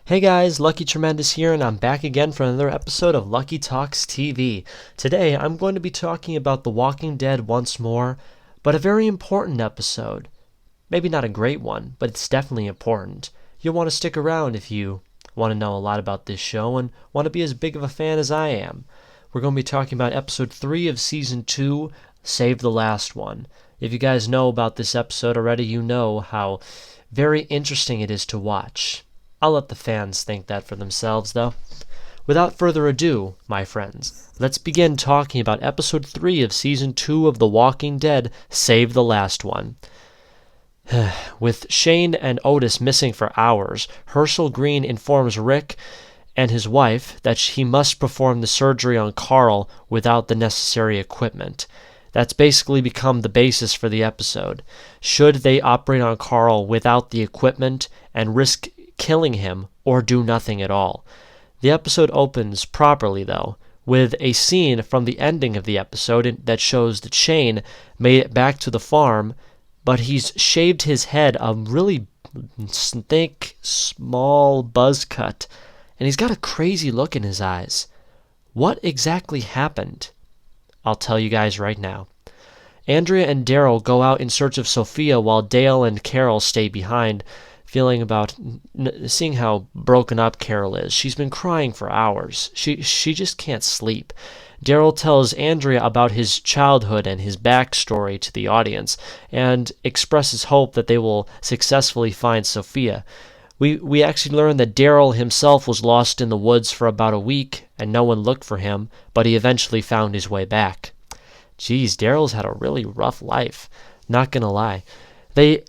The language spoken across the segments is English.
Hey guys, Lucky Tremendous here, and I'm back again for another episode of Lucky Talks TV. Today, I'm going to be talking about The Walking Dead once more, but a very important episode. Maybe not a great one, but it's definitely important. You'll want to stick around if you want to know a lot about this show and want to be as big of a fan as I am. We're going to be talking about episode 3 of season 2, Save the Last One. If you guys know about this episode already, you know how very interesting it is to watch. I'll let the fans think that for themselves, though. Without further ado, my friends, let's begin talking about episode 3 of season 2 of The Walking Dead, Save the Last One. With Shane and Otis missing for hours, Herschel Green informs Rick and his wife that he must perform the surgery on Carl without the necessary equipment. That's basically become the basis for the episode. Should they operate on Carl without the equipment and risk killing him or do nothing at all? The episode opens properly, though, with a scene from the ending of the episode that shows that Shane made it back to the farm, but he's shaved his head a really thick, small buzz cut, and he's got a crazy look in his eyes. What exactly happened? I'll tell you guys right now. Andrea and Daryl go out in search of Sophia while Dale and Carol stay behind, seeing how broken up Carol is. She's been crying for hours. She just can't sleep. Daryl tells Andrea about his childhood and his backstory to the audience and expresses hope that they will successfully find Sophia. We actually learn that Daryl himself was lost in the woods for about a week and no one looked for him, but he eventually found his way back. Geez, Daryl's had a really rough life, not gonna lie. They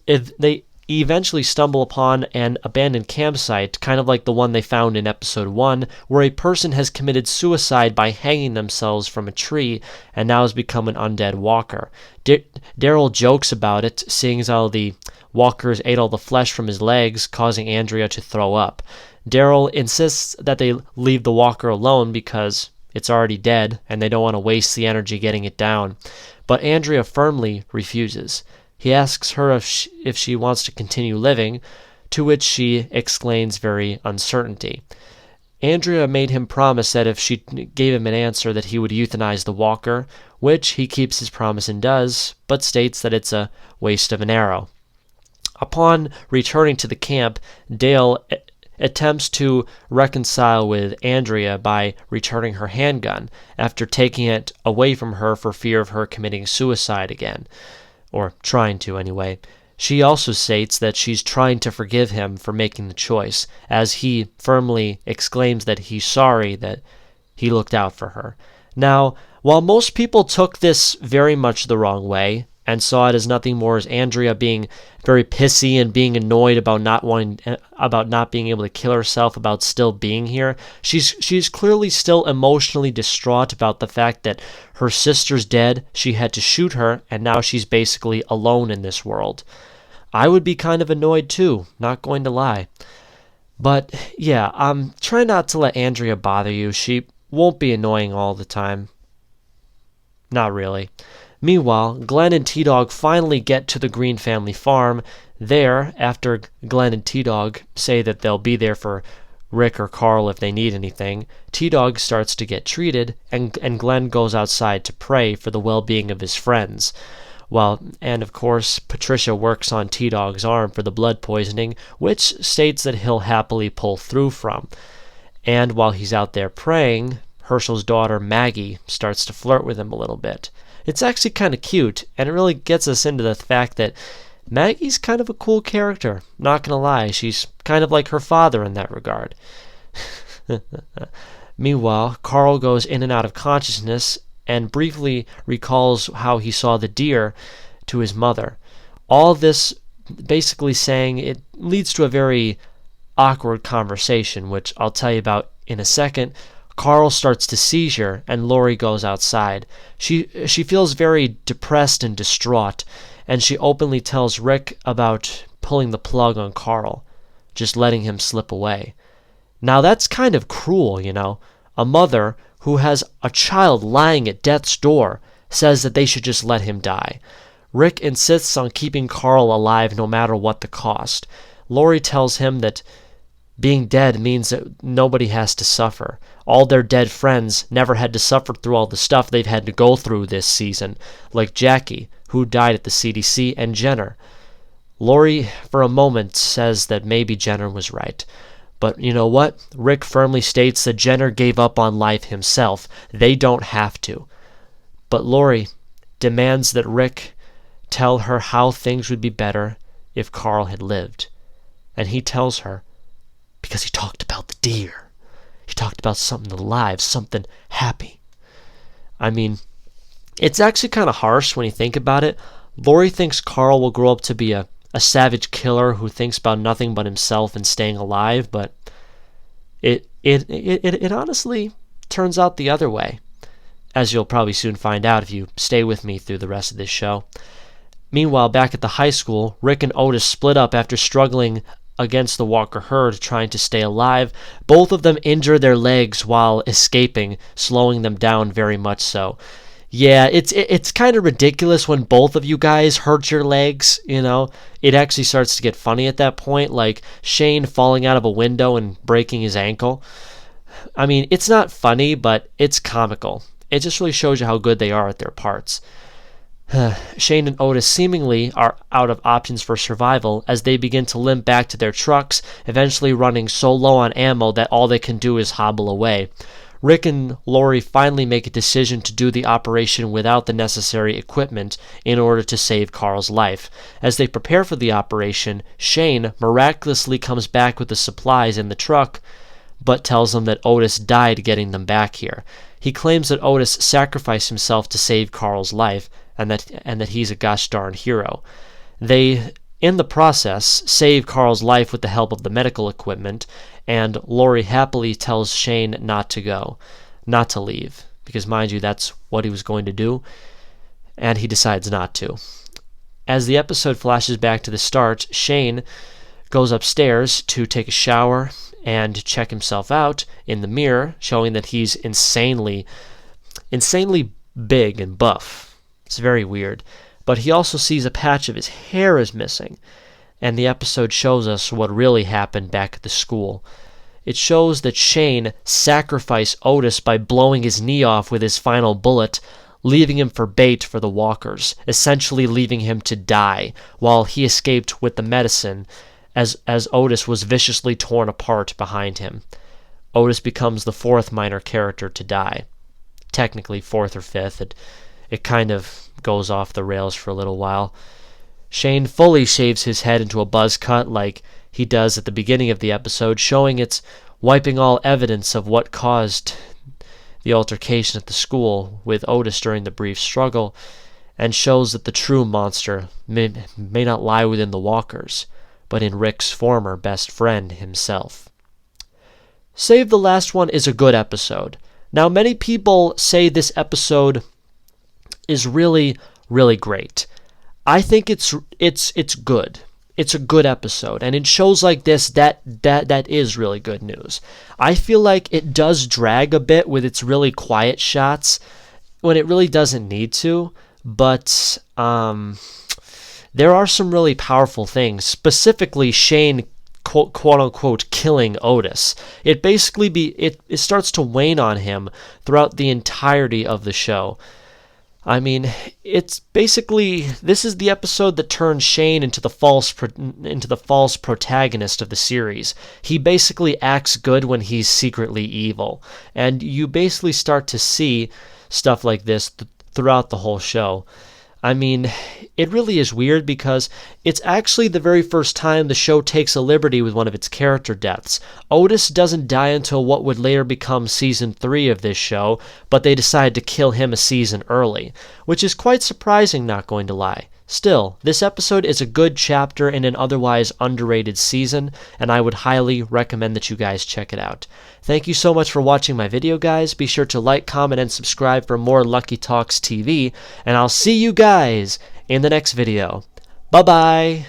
eventually stumble upon an abandoned campsite, kind of like the one they found in episode 1, where a person has committed suicide by hanging themselves from a tree and now has become an undead walker. Daryl jokes about it, seeing as how the walkers ate all the flesh from his legs, causing Andrea to throw up. Daryl insists that they leave the walker alone because it's already dead and they don't want to waste the energy getting it down. But Andrea firmly refuses. He asks her if she wants to continue living, to which she exclaims very uncertainty. Andrea made him promise that if she gave him an answer that he would euthanize the walker, which he keeps his promise and does, but states that it's a waste of an arrow. Upon returning to the camp, Dale attempts to reconcile with Andrea by returning her handgun after taking it away from her for fear of her committing suicide again. Or trying to, anyway. She also states that she's trying to forgive him for making the choice, as he firmly exclaims that he's sorry that he looked out for her. Now, while most people took this very much the wrong way, and saw it as nothing more as Andrea being very pissy and being annoyed about not being able to kill herself, about still being here, she's clearly still emotionally distraught about the fact that her sister's dead, she had to shoot her, and now she's basically alone in this world. I would be kind of annoyed too, not going to lie. But yeah, try not to let Andrea bother you. She won't be annoying all the time. Not really. Meanwhile, Glenn and TDog finally get to the Green family farm. There, after Glenn and TDog say that they'll be there for Rick or Carl if they need anything, TDog starts to get treated, and Glenn goes outside to pray for the well-being of his friends. And of course, Patricia works on T-Dog's arm for the blood poisoning, which states that he'll happily pull through from. And while he's out there praying, Herschel's daughter Maggie starts to flirt with him a little bit. It's actually kind of cute, and it really gets us into the fact that Maggie's kind of a cool character. Not gonna lie, she's kind of like her father in that regard. Meanwhile, Carl goes in and out of consciousness and briefly recalls how he saw the deer to his mother. All this basically saying it leads to a very awkward conversation, which I'll tell you about in a second. Carl starts to seizure, and Lori goes outside. She feels very depressed and distraught, and she openly tells Rick about pulling the plug on Carl, just letting him slip away. Now that's kind of cruel, you know. A mother who has a child lying at death's door says that they should just let him die. Rick insists on keeping Carl alive no matter what the cost. Lori tells him that Being dead means that nobody has to suffer. All their dead friends never had to suffer through all the stuff they've had to go through this season, like Jackie, who died at the CDC, and Jenner. Lori, for a moment, says that maybe Jenner was right. But you know what? Rick firmly states that Jenner gave up on life himself. They don't have to. But Lori demands that Rick tell her how things would be better if Carl had lived. And he tells her, because he talked about the deer. He talked about something alive, something happy. I mean, it's actually kind of harsh when you think about it. Lori thinks Carl will grow up to be a savage killer who thinks about nothing but himself and staying alive, but it honestly turns out the other way, as you'll probably soon find out if you stay with me through the rest of this show. Meanwhile, back at the high school, Rick and Otis split up after struggling against the Walker herd trying to stay alive. Both of them injure their legs while escaping, slowing them down very much so. Yeah, it's kind of ridiculous when both of you guys hurt your legs, you know. It actually starts to get funny at that point, like Shane falling out of a window and breaking his ankle. I mean, it's not funny, but it's comical. It just really shows you how good they are at their parts. Shane and Otis seemingly are out of options for survival as they begin to limp back to their trucks, eventually running so low on ammo that all they can do is hobble away. Rick and Lori finally make a decision to do the operation without the necessary equipment in order to save Carl's life. As they prepare for the operation, Shane miraculously comes back with the supplies in the truck, but tells them that Otis died getting them back here. He claims that Otis sacrificed himself to save Carl's life, and that he's a gosh darn hero. They, in the process, save Carl's life with the help of the medical equipment, and Lori happily tells Shane not to go, not to leave, because mind you, that's what he was going to do, and he decides not to. As the episode flashes back to the start, Shane goes upstairs to take a shower and check himself out in the mirror, showing that he's insanely big and buff. It's very weird. But he also sees a patch of his hair is missing, and the episode shows us what really happened back at the school. It shows that Shane sacrificed Otis by blowing his knee off with his final bullet, leaving him for bait for the walkers, essentially leaving him to die, while he escaped with the medicine as Otis was viciously torn apart behind him. Otis becomes the fourth minor character to die. Technically fourth or fifth. It kind of goes off the rails for a little while. Shane fully shaves his head into a buzz cut like he does at the beginning of the episode, showing it's wiping all evidence of what caused the altercation at the school with Otis during the brief struggle, and shows that the true monster may not lie within the walkers, but in Rick's former best friend himself. Save the Last One is a good episode. Now, many people say this episode is really, really great. I think it's good. It's a good episode, and in shows like this, that is really good news. I feel like it does drag a bit with its really quiet shots when it really doesn't need to, but there are some really powerful things, specifically Shane quote unquote killing Otis. It basically it starts to wane on him throughout the entirety of the show. I mean, it's basically, this is the episode that turns Shane into the false protagonist of the series. He basically acts good when he's secretly evil, and you basically start to see stuff like this throughout the whole show. I mean, it really is weird because it's actually the very first time the show takes a liberty with one of its character deaths. Otis doesn't die until what would later become season 3 of this show, but they decide to kill him a season early, which is quite surprising, not going to lie. Still, this episode is a good chapter in an otherwise underrated season, and I would highly recommend that you guys check it out. Thank you so much for watching my video, guys. Be sure to like, comment, and subscribe for more Lucky Talks TV, and I'll see you guys in the next video. Bye-bye!